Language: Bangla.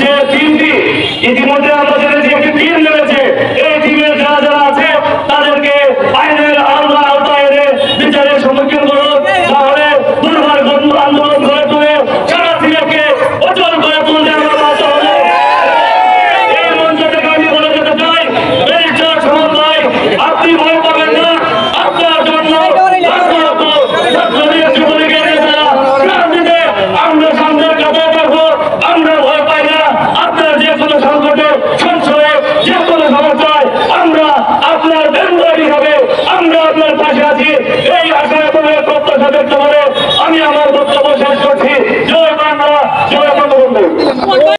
যে টিমটি ইতিমধ্যে আমরা জেনেছি একটি টিম নেমেছে, এই টিমের যারা যারা আছে তাদেরকে আইনের আওতায় এনে বিচারের সম্মুখীন করুন, তাহলে দুর্বার আন্দোলন করে তুলে সারা সিলেটকে অচল করে তুলতে আমরা বাধ্য হব। এই মঞ্চ থেকে আমি বলে যেতে চাই, ব্যারিস্টার সুমন ভাই, আপনি ভয় পাবেন না, আপনার জন্য আমরা সামনের কাতারে থাকবো, আমরা ভয় পাই না। আপনার যে কোনো সংকটে সংশয়ে যে কোনো সমস্যায় আমরা আপনার বেঙ্গল হিসাবে আমরা আপনার পাশে আছি, এই আশা এবং প্রত্যাশা ব্যক্ত করে আমি আমার বক্তব্য শেষ করছি। জয় বাংলা, জয় বঙ্গবন্ধু।